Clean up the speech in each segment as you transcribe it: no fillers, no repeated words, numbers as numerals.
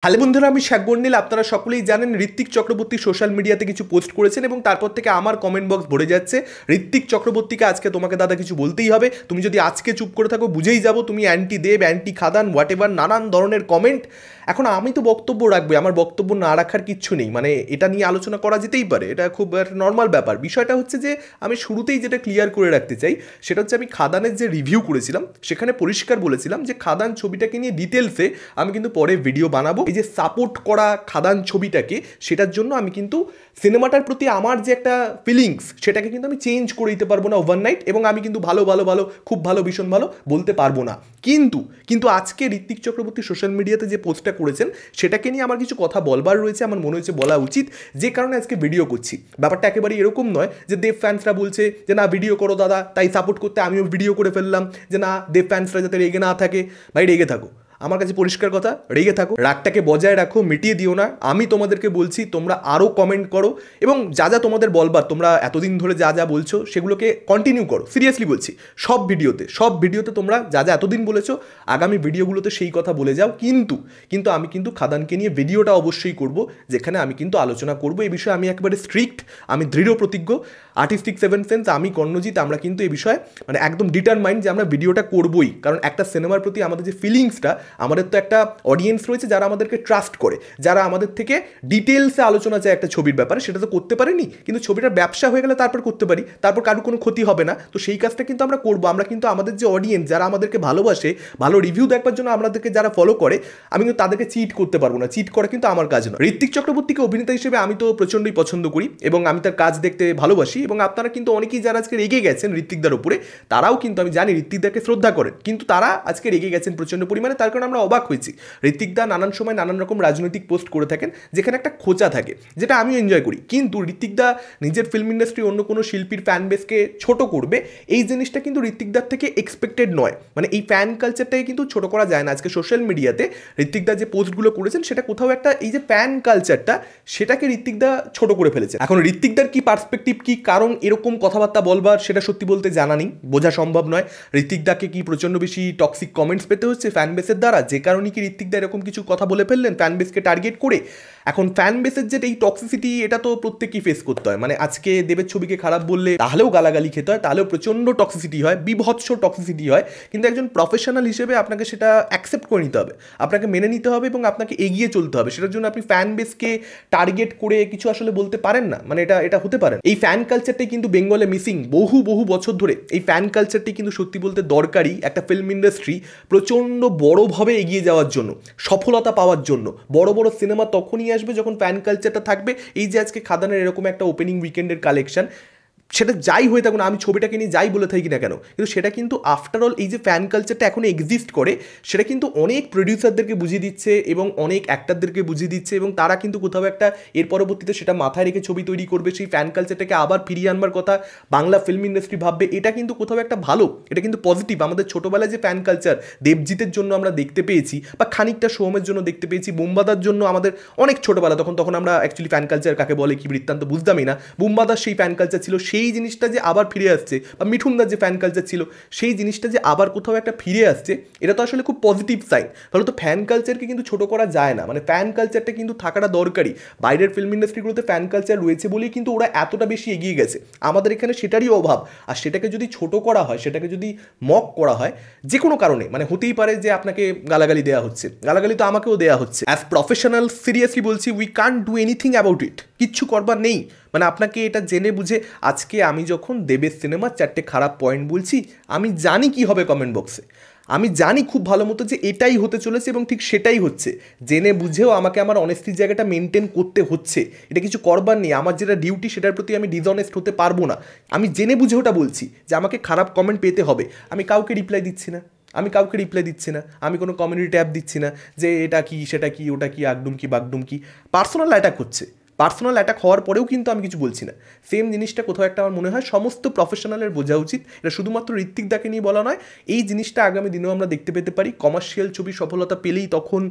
Hello বন্ধুরা, আমি শাকবর্ণিল। আপনারা সকলেই জানেন ঋত্বিক চক্রবর্তী সোশ্যাল মিডিয়াতে কিছু পোস্ট করেছেন এবং তারপর থেকে আমার কমেন্ট বক্স ভরে যাচ্ছে ঋত্বিক চক্রবর্তীকে আজকে তোমাকে দাদা কিছু বলতেই হবে। তুমি যদি আজকে চুপ করে থাকো বুঝেই যাবো তুমি anti Dev, anti Khadaan, whatever নানান ধরনের কমেন্ট। এখন আমি তো বক্তব্য রাখবো, আমার বক্তব্য না রাখার কিচ্ছু নেই, মানে এটা নিয়ে আলোচনা করা যেতেই পারে, এটা খুব একটা নর্মাল ব্যাপার। বিষয়টা হচ্ছে যে আমি শুরুতেই যেটা ক্লিয়ার করে রাখতে চাই সেটা হচ্ছে আমি খাদানের যে রিভিউ করেছিলাম সেখানে পরিষ্কার বলেছিলাম যে খাদান ছবিটাকে নিয়ে ডিটেলসে আমি কিন্তু পরে ভিডিও বানাবো। এই যে সাপোর্ট করা খাদান ছবিটাকে, সেটার জন্য আমি কিন্তু সিনেমাটার প্রতি আমার যে একটা ফিলিংস সেটাকে কিন্তু আমি চেঞ্জ করে দিতে পারবো না ওভারনাইট, এবং আমি কিন্তু ভালো ভালো ভালো খুব ভালো ভীষণ ভালো বলতে পারবো না। কিন্তু কিন্তু আজকে ঋত্বিক চক্রবর্তী সোশ্যাল মিডিয়াতে যে পোস্টটা করেছেন সেটাকে নিয়ে আমার কিছু কথা বলবার রয়েছে, আমার মনে হচ্ছে বলা উচিত, যে কারণে আজকে ভিডিও করছি। ব্যাপারটা একেবারে এরকম নয় যে দেব ফ্যান্সরা বলছে যে না ভিডিও করো দাদা, তাই সাপোর্ট করতে আমিও ভিডিও করে ফেললাম, যে না দেব ফ্যান্সরা যাতে রেগে না থাকে। ভাই রেগে থাকো, আমার কাছে পরিষ্কার কথা, রেগে থাকো, রাগটাকে বজায় রাখো, মিটিয়ে দিও না। আমি তোমাদেরকে বলছি তোমরা আরও কমেন্ট করো এবং যা যা তোমাদের বলবার, তোমরা এতদিন ধরে যা যা বলছো সেগুলোকে কন্টিনিউ করো। সিরিয়াসলি বলছি, সব ভিডিওতে তোমরা যা যা এতদিন বলেছো আগামী ভিডিওগুলোতে সেই কথা বলে যাও। কিন্তু আমি কিন্তু খাদানকে নিয়ে ভিডিওটা অবশ্যই করব, যেখানে আমি কিন্তু আলোচনা করব এই বিষয়ে। আমি একেবারে স্ট্রিক্ট, আমি দৃঢ় প্রতিজ্ঞ। আর্টিস্টিক সেভেন সেন্স, আমি কর্ণজিৎ, আমরা কিন্তু এই বিষয়ে মানে একদম ডিটারমাইন্ড যে আমরা ভিডিওটা করবই। কারণ একটা সিনেমার প্রতি আমাদের যে ফিলিংসটা, আমাদের তো একটা অডিয়েন্স রয়েছে যারা আমাদেরকে ট্রাস্ট করে, যারা আমাদের থেকে ডিটেলসে আলোচনা চায় একটা ছবির ব্যাপারে, সেটা তো করতে পারিনি, কিন্তু ছবিটার ব্যবসা হয়ে গেলে তারপর করতে পারি, তারপর কারো কোনো ক্ষতি হবে না। তো সেই কাজটা কিন্তু আমরা করবো। আমরা কিন্তু আমাদের যে অডিয়েন্স যারা আমাদেরকে ভালোবাসে, ভালো রিভিউ দেখবার জন্য আমাদেরকে যারা ফলো করে, আমি কিন্তু তাদেরকে চিট করতে পারবো না। চিট করা কিন্তু আমার কাজ নয়। ঋত্বিক চক্রবর্তীকে অভিনেতা হিসেবে আমি তো প্রচণ্ডই পছন্দ করি এবং আমি তার কাজ দেখতে ভালোবাসি, এবং আপনারা কিন্তু অনেকেই যারা আজকে রেগে গেছেন ঋত্বিকদার উপরে, তারাও কিন্তু আমি জানি ঋত্বিকদাকে শ্রদ্ধা করেন, কিন্তু তারা আজকে রেগে গেছেন প্রচণ্ড পরিমাণে। তার কারণে আমরা অবাক হয়েছি। ঋত্বিকদা নানান সময় নানান রকম রাজনৈতিক পোস্ট করে থাকেন যেখানে একটা খোঁচা থাকে, যেটা আমিও এনজয় করি, কিন্তু ঋত্বিকদা নিজের ফিল্ম ইন্ডাস্ট্রি অন্য কোনো শিল্পীর ফ্যান বেসকে ছোট করবে, এই জিনিসটা কিন্তু ঋত্বিকদার থেকে এক্সপেক্টেড নয়। মানে এই ফ্যান কালচারটাকে কিন্তু ছোট করা যায় না। আজকে সোশ্যাল মিডিয়াতে ঋত্বিকদা যে পোস্টগুলো করেছেন সেটা কোথাও একটা এই যে ফ্যান কালচারটা, সেটাকে ঋত্বিকদা ছোট করে ফেলেছে। এখন ঋত্বিকদার কি পার্সপেক্টিভ, কি কারণ এরকম কথাবার্তা বলবার, সেটা সত্যি বলতে জানা নেই, বোঝা সম্ভব নয়। ঋত্বিকদাকে কি প্রচণ্ড বেশি টক্সিক কমেন্টস পেতে হচ্ছে ফ্যান বেসের দ্বারা, যে কারণে কি ঋত্বিকদা এরকম কিছু কথা বলে ফেললেন ফ্যান বেসকে টার্গেট করে? এখন ফ্যান বেসের যে এই টক্সিসিটি, এটা তো প্রত্যেকই ফেস করতে হয়। মানে আজকে দেবের ছবিকে খারাপ বললে তাহলেও গালাগালি খেতে হয়, তাহলেও প্রচণ্ড টক্সিসিটি হয়, বিভৎস টক্সিসিটি হয়। কিন্তু একজন প্রফেশনাল হিসেবে আপনাকে সেটা অ্যাকসেপ্ট করে নিতে হবে, আপনাকে মেনে নিতে হবে এবং আপনাকে এগিয়ে চলতে হবে। সেটার জন্য আপনি ফ্যান বেসকে টার্গেট করে কিছু আসলে বলতে পারেন না, মানে এটা হতে পারে। এই ফ্যান কালচারটাই কিন্তু বেঙ্গলে মিসিং বহু বছর ধরে। এই ফ্যান কালচারটি কিন্তু সত্যি বলতে দরকারি একটা ফিল্ম ইন্ডাস্ট্রি প্রচণ্ড বড়োভাবে এগিয়ে যাওয়ার জন্য, সফলতা পাওয়ার জন্য। বড় বড় সিনেমা তখনই আসবে যখন ফ্যান কালচারটা থাকবে। এই যে আজকে খাদানের এরকম একটা ওপেনিং উইকেন্ডের কালেকশন, সেটা যাই হয়ে থাকুন, আমি ছবিটাকে নিয়ে যাই বলে থাকি না কেন, কিন্তু সেটা কিন্তু আফটার অল এই যে ফ্যান কালচারটা এখনো এক্সিস্ট করে, সেটা কিন্তু অনেক প্রডিউসারদেরকে বুঝিয়ে দিচ্ছে এবং অনেক অ্যাক্টারদেরকে বুঝিয়ে দিচ্ছে, এবং তারা কিন্তু কোথাও একটা এর পরবর্তীতে সেটা মাথায় রেখে ছবি তৈরি করবে। সেই ফ্যান কালচারটাকে আবার ফিরিয়ে আনবার কথা বাংলা ফিল্ম ইন্ডাস্ট্রি ভাববে। এটা কিন্তু কোথাও একটা ভালো, এটা কিন্তু পজিটিভ। আমাদের ছোটোবেলায় যে ফ্যান কালচার দেবজিতের জন্য আমরা দেখতে পেয়েছি, বা খানিকটা সোহমের জন্য দেখতে পেয়েছি, বুম্বাদার জন্য আমাদের অনেক ছোটোবেলা, তখন আমরা অ্যাকচুয়ালি ফ্যান কালচার কাকে বলে কি বৃত্তান্ত বুঝতামই না। বুম্বাদার সেই ফ্যান কালচার ছিল, সেই জিনিসটা যে আবার ফিরে আসছে, বা মিঠুনদার যে ফ্যান কালচার ছিল সেই জিনিসটা যে আবার কোথাও একটা ফিরে আসছে, এটা তো আসলে খুব পজিটিভ সাইন। ফলে তো ফ্যান কালচারকে কিন্তু ছোট করা যায় না, মানে ফ্যান কালচারটা কিন্তু থাকাটা দরকারি। বাইরের ফিল্ম ইন্ডাস্ট্রিগুলোতে ফ্যান কালচার রয়েছে বলেই কিন্তু ওরা এতটা বেশি এগিয়ে গেছে, আমাদের এখানে সেটারই অভাব। আর সেটাকে যদি ছোট করা হয়, সেটাকে যদি মক করা হয় যে কোনো কারণে, মানে হতেই পারে যে আপনাকে গালাগালি দেওয়া হচ্ছে, গালাগালি তো আমাকেও দেওয়া হচ্ছে। অ্যাজ প্রফেশনাল সিরিয়াসলি বলছি, we can't do anything about it, কিচ্ছু করবার নেই। মানে আপনাকে এটা জেনে বুঝে, আজকে আমি যখন দেবের সিনেমার 4টে খারাপ পয়েন্ট বলছি, আমি জানি কি হবে কমেন্ট বক্সে, আমি জানি খুব ভালো মতো যে এটাই হতে চলেছে এবং ঠিক সেটাই হচ্ছে। জেনে বুঝেও আমাকে আমার অনেস্টির জায়গাটা মেনটেন করতে হচ্ছে, এটা কিছু করবার নেই। আমার যেটা ডিউটি সেটার প্রতি আমি ডিসঅনেস্ট হতে পারবো না। আমি জেনে বুঝে ওটা বলছি যে আমাকে খারাপ কমেন্ট পেতে হবে। আমি কাউকে রিপ্লাই দিচ্ছি না, আমি কোনো কমিউনিটি ট্যাব দিচ্ছি না যে এটা কি সেটা কি ওটা কি আগডুম কি বাগডুম কি, পার্সোনাল অ্যাটাক হচ্ছে। পার্সোনাল অ্যাটাক হওয়ার পরেও কিন্তু আমি কিছু বলছি না। সেম জিনিসটা কোথাও একটা আমার মনে হয় সমস্ত প্রফেশনালের বোঝা উচিত। এটা শুধুমাত্র ঋত্বিক দাকে নিয়ে বলা নয়, এই জিনিসটা আগামী দিনেও আমরা দেখতে পেতে পারি। কমার্শিয়াল ছবি সফলতা পেলেই তখন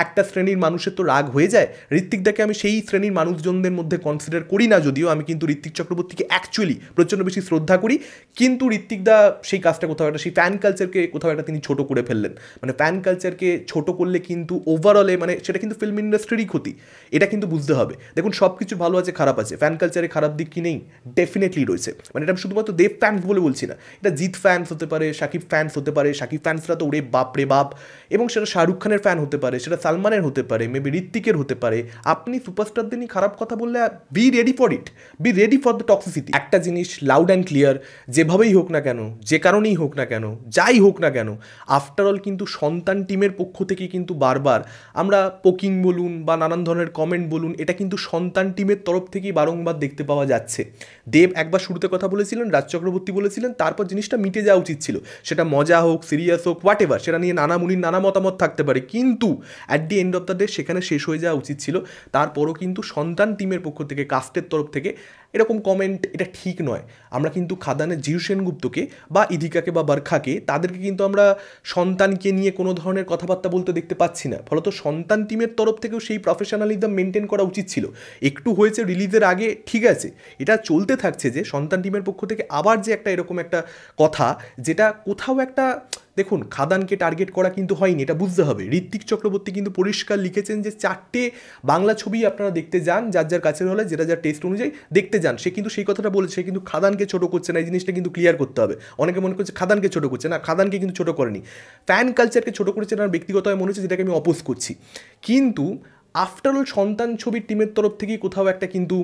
একটা শ্রেণীর মানুষের তো রাগ হয়ে যায়। ঋত্বিক দাকে আমি সেই শ্রেণীর মানুষজনদের মধ্যে কনসিডার করি না, যদিও আমি কিন্তু ঋত্বিক চক্রবর্তীকে অ্যাকচুয়ালি প্রচণ্ড বেশি শ্রদ্ধা করি, কিন্তু ঋত্বিক দা সেই কাজটা কোথাও একটা, সেই ফ্যান কালচারকে কোথাও একটা তিনি ছোট করে ফেললেন। মানে ফ্যান কালচারকে ছোট করলে কিন্তু ওভারঅলে মানে সেটা কিন্তু ফিল্ম ইন্ডাস্ট্রিরই ক্ষতি, এটা কিন্তু বুঝতে হবে। দেখুন সব কিছু ভালো আছে খারাপ আছে, ফ্যান কালচারে খারাপ দিক কি নেই? ডেফিনেটলি রয়েছে। মানে এটা আমি শুধুমাত্র দেব ফ্যান্স বলে বলছি না, এটা জিৎ ফ্যান্স হতে পারে, শাকিব ফ্যান্স হতে পারে, শাকিব ফ্যান্সরা তো ওরে বাপ রে বাপ, এবং সেটা শাহরুখ খানের ফ্যান হতে পারে, সেটা সালমানের হতে পারে, মেবি ঋত্বিকের হতে পারে। আপনি সুপারস্টারদের নিয়ে খারাপ কথা বললে be ready for it, be ready for the toxicity. একটা জিনিস লাউড অ্যান্ড ক্লিয়ার, যেভাবেই হোক না কেন, যে কারণেই হোক না কেন, যাই হোক না কেন, আফটারঅল কিন্তু সন্তান টিমের পক্ষ থেকে কিন্তু বারবার আমরা পোকিং বলুন বা নানান ধরনের কমেন্ট বলুন, এটা কিন্তু সন্তান টিমের তরফ থেকেই বারংবার দেখতে পাওয়া যাচ্ছে। দেব একবার শুরুতে কথা বলেছিলেন, রাজ চক্রবর্তী বলেছিলেন, তারপর জিনিসটা মিটে যাওয়া উচিত ছিল। সেটা মজা হোক, সিরিয়াস হোক, হোয়াট এভার, সেটা নিয়ে নানা মুনির নানা মতামত থাকতে পারে, কিন্তু at the end of the day সেখানে শেষ হয়ে যাওয়া উচিত ছিল। তারপরও কিন্তু সন্তান টিমের পক্ষ থেকে, কাস্টের তরফ থেকে এরকম কমেন্ট, এটা ঠিক নয়। আমরা কিন্তু খাদানের জিউ সেনগুপ্তকে বা ইধিকাকে বা বারখাকে, তাদেরকে কিন্তু আমরা সন্তানকে নিয়ে কোনো ধরনের কথাবার্তা বলতে দেখতে পাচ্ছি না। ফলত সন্তান টিমের তরফ থেকেও সেই প্রফেশনালিজম মেনটেন করা উচিত ছিল। একটু হয়েছে রিলিজের আগে, ঠিক আছে, এটা চলতে থাকছে যে সন্তান টিমের পক্ষ থেকে আবার যে একটা এরকম একটা কথা, যেটা কোথাও একটা, দেখুন খাদানকে টার্গেট করা কিন্তু হয়নি, এটা বুঝতে হবে। ঋত্বিক চক্রবর্তী কিন্তু পরিষ্কার লিখেছেন যে 4টে বাংলা ছবি আপনারা দেখতে যান, যার যার কাছের হলে যেটা যার টেস্ট অনুযায়ী দেখতে যান। সে কিন্তু সেই কথাটা বলেছে, সে কিন্তু খাদানকে ছোটো করছে না, এই জিনিসটা কিন্তু ক্লিয়ার করতে হবে। অনেকে মনে করছে খাদানকে ছোটো করছে, না, খাদানকে কিন্তু ছোটো করেনি, ফ্যান কালচারকে ছোটো করেছে। আমার ব্যক্তিগতভাবে মনে হচ্ছে যেটাকে আমি অপোজ করছি। কিন্তু আফটারঅল সন্তান ছবির টিমের তরফ থেকেই কোথাও একটা কিন্তু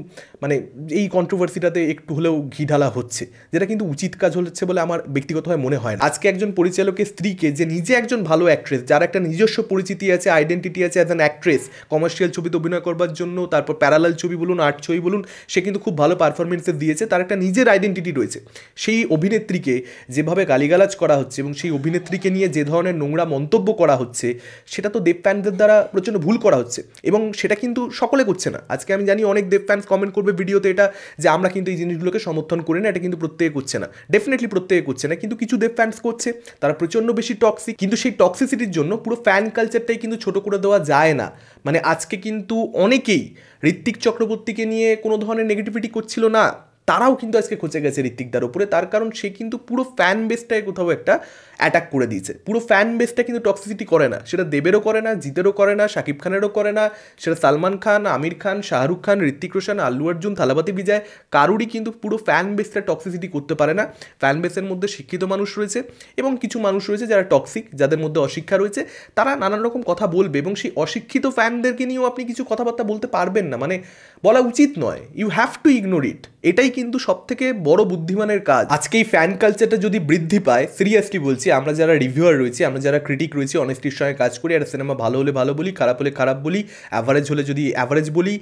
মানে এই কন্ট্রোভার্সিটাতে একটু হলেও ঘি ঢালা হচ্ছে, যেটা কিন্তু উচিত কাজ হচ্ছে বলে আমার ব্যক্তিগতভাবে মনে হয় না। আজকে একজন পরিচালকের স্ত্রীকে, যে নিজে একজন ভালো অ্যাক্ট্রেস, যার একটা নিজস্ব পরিচিতি আছে, আইডেন্টিটি আছে অ্যাজ অ্যান অ্যাক্ট্রেস, কমার্শিয়াল ছবিতে অভিনয় করবার জন্য, তারপর প্যারালাল ছবি বলুন, আর্ট ছবি বলুন, সে কিন্তু খুব ভালো পারফরমেন্সেস দিয়েছে, তার একটা নিজের আইডেন্টিটি রয়েছে। সেই অভিনেত্রীকে যেভাবে গালিগালাজ করা হচ্ছে এবং সেই অভিনেত্রীকে নিয়ে যে ধরনের নোংরা মন্তব্য করা হচ্ছে, সেটা তো দেব ফ্যানদের দ্বারা প্রচণ্ড ভুল করা হচ্ছে, এবং সেটা কিন্তু সকলে করছে না। আজকে আমি জানি অনেক দেব ফ্যান্স কমেন্ট করবে ভিডিওতে এটা, যে আমরা কিন্তু এই জিনিসগুলোকে সমর্থন করি না, এটা কিন্তু প্রত্যেকে করছে না। ডেফিনেটলি প্রত্যেকে করছে না, কিন্তু কিছু দেব ফ্যান্স করছে, তারা প্রচণ্ড বেশি টক্সিক। কিন্তু সেই টক্সিসিটির জন্য পুরো ফ্যান কালচারটাই কিন্তু ছোট করে দেওয়া যায় না। মানে আজকে কিন্তু অনেকেই ঋত্বিক চক্রবর্তীকে নিয়ে কোনো ধরনের নেগেটিভিটি করছিল না, তারাও কিন্তু আজকে খচে গেছে ঋত্বিকদার উপরে। তার কারণ সে কিন্তু পুরো ফ্যান বেসটায় কোথাও একটা অ্যাটাক করে দিয়েছে। পুরো ফ্যান বেসটা কিন্তু টক্সিসিটি করে না, সেটা দেবেরও করে না, জিতেরও করে না, শাকিব খানেরও করে না, সেটা সালমান খান, আমির খান, শাহরুখ খান, ঋত্বিক রোশন, আল্লু অর্জুন, থালাপতি বিজয়, কারুরই কিন্তু পুরো ফ্যান বেসটা টক্সিসিটি করতে পারে না। ফ্যান বেসের মধ্যে শিক্ষিত মানুষ রয়েছে এবং কিছু মানুষ রয়েছে যারা টক্সিক, যাদের মধ্যে অশিক্ষা রয়েছে, তারা নানান রকম কথা বলবে, এবং সেই অশিক্ষিত ফ্যানদেরকে নিয়েও আপনি কিছু কথাবার্তা বলতে পারবেন না, মানে বলা উচিত নয়। You have to ignore it, এটাই কিন্তু সব থেকে বড় বুদ্ধিমানের কাজ। আজকে এই ফ্যান কালচারটা যদি বৃদ্ধি পায়, সিরিয়াসলি বলছি, আমরা যারা রিভিউয়ার রয়েছি, আমরা যারা ক্রিটিক রয়েছি, অনেস্টির সঙ্গে কাজ করি, একটা সিনেমা ভালো হলে ভালো বলি, খারাপ হলে খারাপ বলি, অ্যাভারেজ হলে যদি অ্যাভারেজ বলি,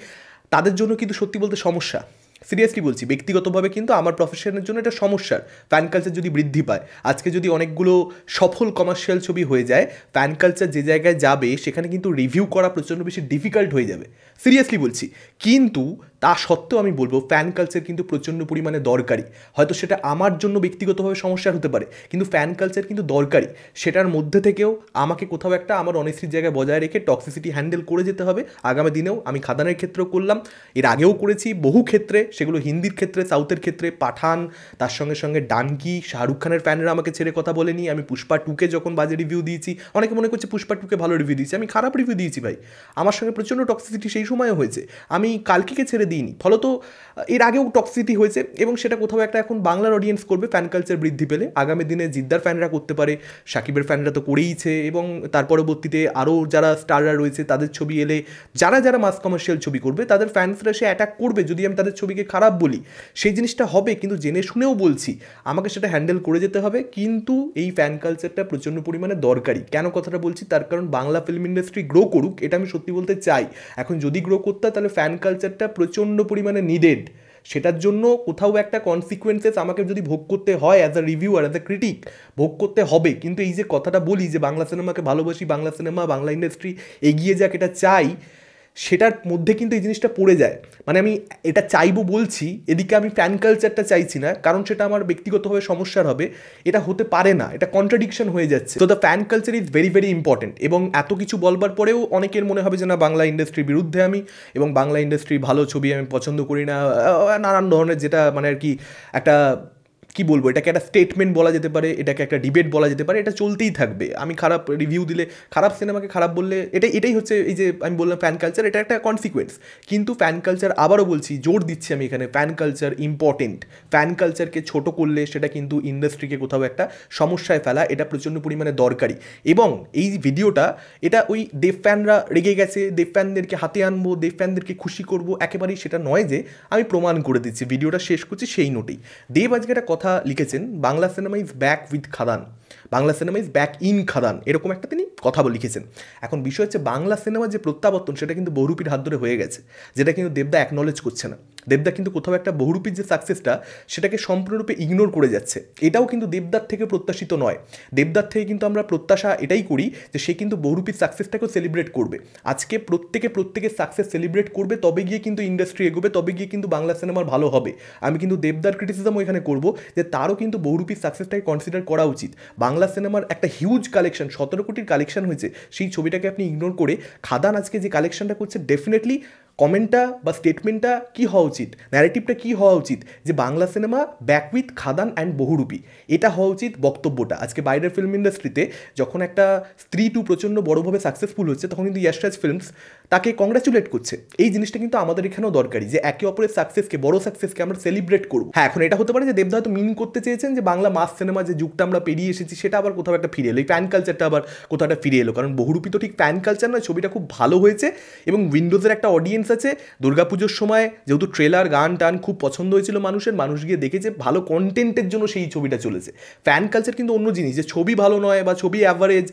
তাদের জন্য কিন্তু সত্যি বলতে সমস্যা। সিরিয়াসলি বলছি, ব্যক্তিগতভাবে কিন্তু আমার প্রফেশনের জন্য এটা সমস্যার। ফ্যান কালচার যদি বৃদ্ধি পায়, আজকে যদি অনেকগুলো সফল কমার্শিয়াল ছবি হয়ে যায়, ফ্যান কালচার যে জায়গায় যাবে সেখানে কিন্তু রিভিউ করা প্রচণ্ড বেশি ডিফিকাল্ট হয়ে যাবে। সিরিয়াসলি বলছি। কিন্তু তা সত্ত্বেও আমি বলবো ফ্যান কালচার কিন্তু প্রচণ্ড পরিমাণে দরকারি। হয়তো সেটা আমার জন্য ব্যক্তিগতভাবে সমস্যার হতে পারে, কিন্তু ফ্যান কালচার কিন্তু দরকারি। সেটার মধ্যে থেকেও আমাকে কোথাও একটা আমার অনেস্টির জায়গায় বজায় রেখে টক্সিসিটি হ্যান্ডেল করে যেতে হবে। আগামী দিনেও আমি খাদানের ক্ষেত্রেও করলাম, এর আগেও করেছি বহু ক্ষেত্রে, সেগুলো হিন্দির ক্ষেত্রে, সাউথের ক্ষেত্রে, পাঠান, তার সঙ্গে সঙ্গে ডানকি, শাহরুখ খানের ফ্যানরা আমাকে ছেড়ে কথা বলেনি। আমি পুষ্পা 2কে যখন বাজে রিভিউ দিয়েছি, অনেকে মনে করছে পুষ্পা 2কে ভালো রিভিউ দিয়েছি, আমি খারাপ রিভিউ দিয়েছি ভাই। আমার সঙ্গে প্রচণ্ড টক্সিসিটি সেই সময়ও হয়েছে, আমি কালকিকে ছেড়ে দিইনি। ফলত এর আগেও টক্সিসিটি হয়েছে, এবং সেটা কোথাও একটা এখন বাংলার অডিয়েন্স করবে ফ্যান কালচার বৃদ্ধি পেলে। আগামী দিনে জিদ্দার ফ্যানরা করতে পারে, সাকিবের ফ্যানরা তো করেইছে, এবং তার পরবর্তীতে আরও যারা স্টাররা রয়েছে তাদের ছবি এলে, যারা যারা মাস কমার্শিয়াল ছবি করবে তাদের ফ্যান্সরা সে অ্যাটাক করবে যদি আমি তাদের ছবিকে খারাপ বলি। সেই জিনিসটা হবে, কিন্তু জেনে শুনেও বলছি, আমাকে সেটা হ্যান্ডেল করে যেতে হবে। কিন্তু এই ফ্যান কালচারটা প্রচণ্ড পরিমাণে দরকারি। কেন কথাটা বলছি, তার কারণ বাংলা ফিল্ম ইন্ডাস্ট্রি গ্রো করুক, এটা আমি সত্যি বলতে চাই। এখন যদি গ্রো করতে হয়, তাহলে ফ্যান কালচারটা প্রচণ্ড পরিমাণে নিডেড। সেটার জন্য কোথাও একটা কনসিকুয়েন্সেস আমাকে যদি ভোগ করতে হয় as a reviewer, as a critic, ভোগ করতে হবে। কিন্তু এই যে কথাটা বলি যে বাংলা সিনেমাকে ভালোবাসি, বাংলা সিনেমা, বাংলা ইন্ডাস্ট্রি এগিয়ে যাক, এটা চাই, সেটার মধ্যে কিন্তু এই জিনিসটা পড়ে যায়। মানে আমি এটা চাইবো বলছি, এদিকে আমি ফ্যান কালচারটা চাইছি না, কারণ সেটা আমার ব্যক্তিগতভাবে সমস্যার হবে। এটা হতে পারে না, এটা কন্ট্রাডিকশন হয়ে যাচ্ছে। তো the fan culture is very very important. এবং এত কিছু বলবার পরেও অনেকের মনে হবে যে না, বাংলা ইন্ডাস্ট্রির বিরুদ্ধে আমি, এবং বাংলা ইন্ডাস্ট্রির ভালো ছবি আমি পছন্দ করি না, নানান ধরনের, যেটা মানে আর কি একটা কি বলবো, এটাকে একটা স্টেটমেন্ট বলা যেতে পারে, এটাকে একটা ডিবেট বলা যেতে পারে, এটা চলতেই থাকবে। আমি খারাপ রিভিউ দিলে, খারাপ সিনেমাকে খারাপ বললে, এটাই হচ্ছে এই যে আমি বললাম ফ্যান কালচার, এটা একটা কনসিকুয়েন্স। কিন্তু ফ্যান কালচার, আবারও বলছি, জোর দিচ্ছি আমি এখানে, ফ্যান কালচার ইম্পর্টেন্ট। ফ্যান কালচারকে ছোট করলে সেটা কিন্তু ইন্ডাস্ট্রিকে কোথাও একটা সমস্যায় ফেলা, এটা প্রচণ্ড পরিমাণে দরকারি। এবং এই ভিডিওটা, এটা ওই দেব ফ্যানরা রেগে গেছে, দেব ফ্যানদেরকে হাতে আনবো, দেব ফ্যানদেরকে খুশি করবো, একেবারেই সেটা নয়। যে আমি প্রমাণ করে দিচ্ছি, ভিডিওটা শেষ করছি সেই নোটেই। দেব আজকে একটা কথা লিখেছেন, Bangla cinema is back with Khadaan, Bangla cinema is back in Khadaan, এরকম একটা তিনি কথা লিখেছেন। এখন বিষয় হচ্ছে, বাংলা সিনেমার যে প্রত্যাবর্তন, সেটা কিন্তু বহুরূপীর হাত ধরে হয়ে গেছে, যেটা কিন্তু দেবদা অ্যাকনলেজ করছে না। দেবদা কিন্তু কোথাও একটা বহুরূপীর যে সাকসেসটা, সেটাকে সম্পূর্ণরূপে ইগনোর করে যাচ্ছে। এটাও কিন্তু দেবদার থেকে প্রত্যাশিত নয়। দেবদার থেকে কিন্তু আমরা প্রত্যাশা এটাই করি যে সে কিন্তু বহুরূপীর সাকসেসটাকেও সেলিব্রেট করবে। আজকে প্রত্যেকের সাকসেস সেলিব্রেট করবে, তবে গিয়ে কিন্তু ইন্ডাস্ট্রি এগোবে, তবে গিয়ে কিন্তু বাংলা সিনেমার ভালো হবে। আমি কিন্তু দেবদার ক্রিটিসিজমও এখানে করবো, যে তারও কিন্তু বহুরূপীর সাকসেসটাকে কনসিডার করা উচিত। বাংলা সিনেমার একটা হিউজ কালেকশন, 17 কোটির কালেকশন হয়েছে, সেই ছবিটাকে আপনি ইগনোর করে খাদান আজকে যে কালেকশনটা করছে, ডেফিনেটলি কমেন্টটা বা স্টেটমেন্টটা কী হওয়া উচিত, ন্যারেটিভটা কী হওয়া উচিত, যে Bangla cinema back with Khadaan and Bahurupi, এটা হওয়া উচিত বক্তব্যটা। আজকে বাইরের ফিল্ম ইন্ডাস্ট্রিতে যখন একটা স্ত্রী টু প্রচণ্ড বড়োভাবে সাকসেসফুল হচ্ছে, তখন কিন্তু ইয়াশরাজ ফিল্মস তাকে কংগ্রাচুলেট করছে। এই জিনিসটা কিন্তু আমাদের এখানেও দরকারি, যে একে অপরের সাকসেসকে, বড় সাকসেসকে আমরা সেলিব্রেট করবো। হ্যাঁ, এখন এটা হতে পারে যে দেবদা হয়তো মিন করতে চেয়েছেন যে বাংলা মাস সিনেমা যে যুগটা আমরা পেরিয়ে এসেছি, সেটা আবার কোথাও একটা ফিরে এলো, এই ফ্যান কালচারটা আবার কোথাও একটা ফিরে এলো। কারণ বহুরূপী তো ঠিক ফ্যান কালচার নয়, ছবিটা খুব ভালো হয়েছে, এবং উইন্ডোজের একটা অডিয়েন্স আছে। দুর্গাপুজোর সময় যেহেতু ট্রেলার, গান টান খুব পছন্দ হয়েছিল মানুষের, মানুষ গিয়ে দেখেছে, ভালো কন্টেন্টের জন্য সেই ছবিটা চলেছে। ফ্যান কালচার কিন্তু অন্য জিনিস, যে ছবি ভালো নয় বা ছবি অ্যাভারেজ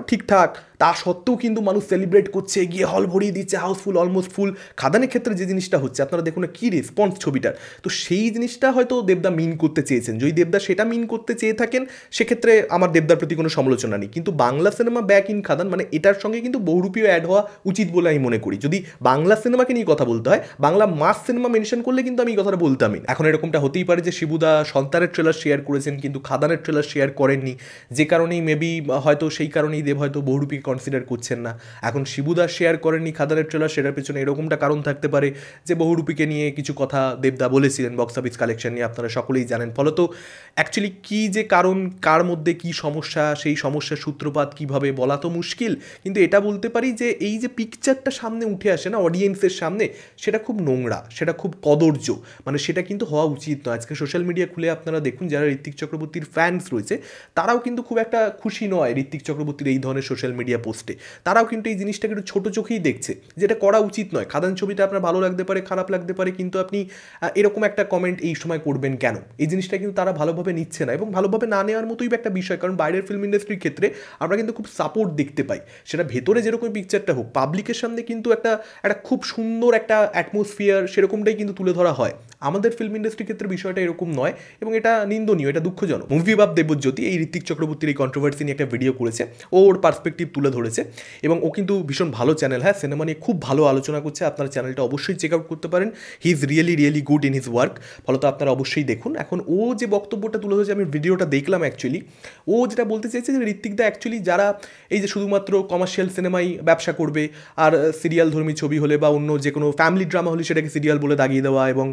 ঠিকঠাক, তা সত্ত্বেও কিন্তু মানুষ সেলিব্রেট করছে, গিয়ে হল ভরিয়ে দিচ্ছে, হাউসফুল, অলমোস্ট ফুল। খাদানের ক্ষেত্রে যে জিনিসটা হচ্ছে, আপনারা দেখুন না কী রেসপন্স ছবিটার। তো সেই জিনিসটা হয়তো দেবদা মিন করতে চেয়েছেন। যদি দেবদা সেটা মিন করতে চেয়ে থাকেন, সেক্ষেত্রে আমার দেবদার প্রতি কোনো সমালোচনা নেই। কিন্তু বাংলা সিনেমা ব্যাক ইন খাদান, মানে এটার সঙ্গে কিন্তু বহুরূপীও অ্যাড হওয়া উচিত বলে আমি মনে করি। যদি বাংলা সিনেমাকে নিয়ে কথা বলতে হয়, বাংলা মাস সিনেমা মেনশন করলে কিন্তু আমি এই কথাটা বলতামই। এখন এরকমটা হতেই পারে যে শিবুদা সন্তানের ট্রেলার শেয়ার করেছেন, কিন্তু খাদানের ট্রেলার শেয়ার করেননি, যে কারণেই মেবি হয়তো সেই কারণেই দেব হয়তো বহুরূপীকে কনসিডার করছেন না। এখন শিবুদা শেয়ার করেননি খাদানের ট্রেলার, সেটার পেছনে এরকমটা কারণ থাকতে পারে যে বহুরূপীকে নিয়ে কিছু কথা দেবদা বলেছিলেন বক্স অফিস কালেকশন নিয়ে, আপনারা সকলেই জানেন। ফলত অ্যাকচুয়ালি কী যে কারণ, কার মধ্যে কী সমস্যা, সেই সমস্যার সূত্রপাত কীভাবে বলা তো মুশকিল। কিন্তু এটা বলতে পারি যে এই যে পিকচারটা সামনে উঠে আসে না অডিয়েন্সের সামনে, সেটা খুব নোংরা, সেটা খুব কদর্য, মানে সেটা কিন্তু হওয়া উচিত নয়। আজকে সোশ্যাল মিডিয়া খুলে আপনারা দেখুন, যারা ঋত্বিক চক্রবর্তীর ফ্যান্স রয়েছে, তারাও কিন্তু খুব একটা খুশি নয় ঋত্বিক চক্রবর্তীর এই ধরনের সোশ্যাল মিডিয়া পোস্টে। তারাও কিন্তু এই জিনিসটাকে একটু ছোটো চোখেই দেখছে, যেটা করা উচিত নয়। খাদান ছবিটা আপনার ভালো লাগতে পারে, খারাপ লাগতে পারে, কিন্তু আপনি এরকম একটা কমেন্ট এই সময় করবেন কেন? এই জিনিসটা কিন্তু তারা ভালোভাবে নিচ্ছে না, এবং ভালোভাবে না নেওয়ার মতোই একটা বিষয়। কারণ বাইরের ফিল্ম ইন্ডাস্ট্রির ক্ষেত্রে আমরা কিন্তু খুব সাপোর্ট দেখতে পাই, সেটা ভেতরে যেরকম পিকচারটা হোক, পাবলিকের সামনে কিন্তু একটা খুব সুন্দর একটা অ্যাটমসফিয়ার সেরকমটাই কিন্তু তুলে ধরা হয়। আমাদের ফিল্ম ইন্ডাস্ট্রির ক্ষেত্রে বিষয়টা এরকম নয়, এবং এটা নিন্দনীয়, এটা দুঃখজনক। মুভি বাপ দেবজ্যোতি এই ঋত্বিক চক্রবর্তীর এই কন্ট্রোভার্সি নিয়ে একটা ভিডিও করেছে, ওর পার্সপেক্টিভ তুলে ধরেছে, এবং ও কিন্তু ভীষণ ভালো চ্যানেল, হ্যাঁ, সিনেমা নিয়ে খুব ভালো আলোচনা করছে। আপনারা চ্যানেলটা অবশ্যই চেক আউট করতে পারেন। He is really good in his work, ফলত আপনারা অবশ্যই দেখুন। এখন ও যে বক্তব্যটা তুলে ধরেছে, আমি ভিডিওটা দেখলাম, অ্যাকচুয়ালি ও যেটা বলতে চাইছে যে ঋত্বিকদা অ্যাকচুয়ালি যারা এই যে শুধুমাত্র কমার্শিয়াল সিনেমাই ব্যবসা করবে, আর সিরিয়াল ধর্মী ছবি হলে বা অন্য যে কোনো ফ্যামিলি ড্রামা হলে সেটাকে সিরিয়াল বলে দাগিয়ে দেওয়া, এবং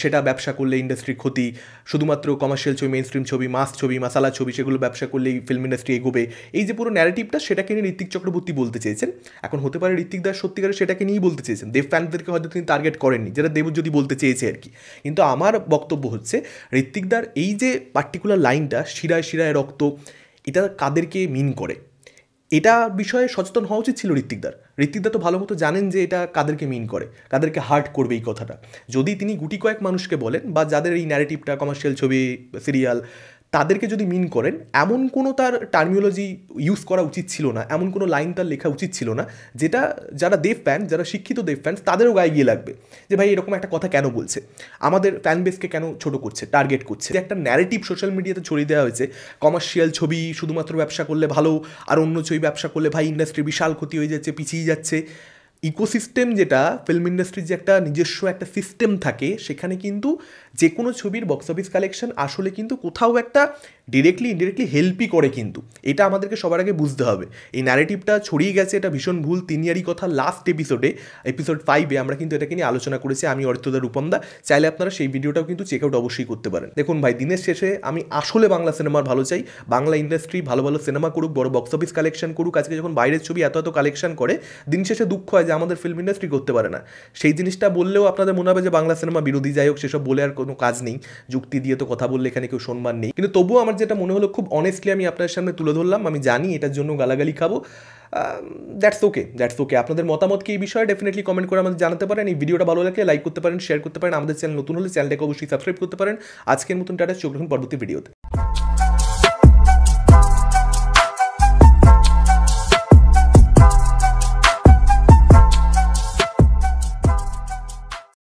সেটা ব্যবসা করলে ইন্ডাস্ট্রির ক্ষতি, শুধুমাত্র কমার্শিয়াল ছবি, মেইন স্ট্রিম ছবি, মাস ছবি, মাসালা ছবি, সেগুলো ব্যবসা করলেই ফিল্ম ইন্ডাস্ট্রি এগোবে, এই যে পুরো ন্যারেটিভটা, সেটাকে নিয়ে ঋত্বিক চক্রবর্তী বলতে চেয়েছেন। এখন হতে পারে ঋত্বিক দাস সত্যিকারে সেটাকে নিয়েই বলতে চেয়েছেন, দেব ফ্যানদেরকে হয়তো তিনি টার্গেট করেননি, যেটা দেব যদি বলতে চেয়েছে আর কি। কিন্তু আমার বক্তব্য হচ্ছে, ঋত্বিকদার এই যে পার্টিকুলার লাইনটা, শিরায় শিরায় রক্ত, এটা কাদেরকে মিন করে, এটা বিষয়ে সচেতন হওয়া উচিত ছিল ঋত্বিকদার। ঋত্বিকদা তো ভালো মতো জানেন যে এটা কাদেরকে মিন করে, কাদেরকে হার্ট করবে এই কথাটা। যদি তিনি গুটি কয়েক মানুষকে বলেন, বা যাদের এই ন্যারেটিভটা কমার্শিয়াল ছবি, সিরিয়াল, তাদেরকে যদি মিন করেন, এমন কোনো তার টার্মিনোলজি ইউজ করা উচিত ছিল না, এমন কোনো লাইন তার লেখা উচিত ছিল না, যেটা যারা দেব ফ্যান, যারা শিক্ষিত দেব ফ্যান্স, তাদেরও গায়ে গিয়ে লাগবে যে ভাই এরকম একটা কথা কেন বলছে, আমাদের ফ্যান বেসকে কেন ছোটো করছে, টার্গেট করছে। একটা ন্যারেটিভ সোশ্যাল মিডিয়াতে ছড়িয়ে দেওয়া হয়েছে, কমার্শিয়াল ছবি শুধুমাত্র ব্যবসা করলে ভালো, আর অন্য ছবি ব্যবসা করলে ভাই ইন্ডাস্ট্রি বিশাল ক্ষতি হয়ে যাচ্ছে, পিছিয়ে যাচ্ছে। ইকোসিস্টেম, যেটা ফিল্ম ইন্ডাস্ট্রির যে একটা নিজস্ব একটা সিস্টেম থাকে, সেখানে কিন্তু যে কোনো ছবির বক্স অফিস কালেকশন আসলে কিন্তু কোথাও একটা ডিরেক্টলি ইনডিরেক্টলি হেল্পই করে, কিন্তু এটা আমাদেরকে সবার আগে বুঝতে হবে। এই ন্যারেটিভটা ছড়িয়ে গেছে, এটা ভীষণ ভুল। তিনিয়ারি কথা লাস্ট এপিসোড 5-এ আমরা কিন্তু এটাকে নিয়ে আলোচনা করেছি, আমি অর্থদা রূপমদা। চাইলে আপনারা সেই ভিডিওটাও কিন্তু চেক আউট অবশ্যই করতে পারেন। দেখুন ভাই, দিনের শেষে আমি আসলে বাংলা সিনেমার ভালো চাই, বাংলা ইন্ডাস্ট্রি ভালো ভালো সিনেমা করুক, বড় বক্স অফিস কালেকশন করুক। আজকে যখন বাইরের ছবি এত এত কালেকশন করে, দিন শেষে দুঃখ হয় যে আমাদের ফিল্ম ইন্ডাস্ট্রি করতে পারে না। সেই জিনিসটা বললেও আপনাদের মনে হবে যে বাংলা সিনেমা বিরোধী, যাই হোক, সেসব বলে আর কোনো কাজ নেই, যুক্তি দিয়ে তো কথা বললে এখানে কেউ সম্মান নেই। কিন্তু তবুও আমার যেটা মনে হলো, খুব অনেস্টলি আমি আপনার সামনে তুলে ধরলাম। আমি জানি এটার জন্য গালাগালি খাবো, দ্যাটস ওকে। আপনাদের মতামত কি এই বিষয়ে ডেফিনেটলি কমেন্ট করে আমাদের জানাতে পারেন। এই ভিডিওটা ভালো লাগলে লাইক করতে পারেন, শেয়ার করতে পারেন। আমাদের চ্যানেল নতুন হলে চ্যানেলটাকে অবশ্যই সাবস্ক্রাইব করতে পারেন। আজকের মতন টাটা, চোখ রাখুন পরবর্তী ভিডিওতে।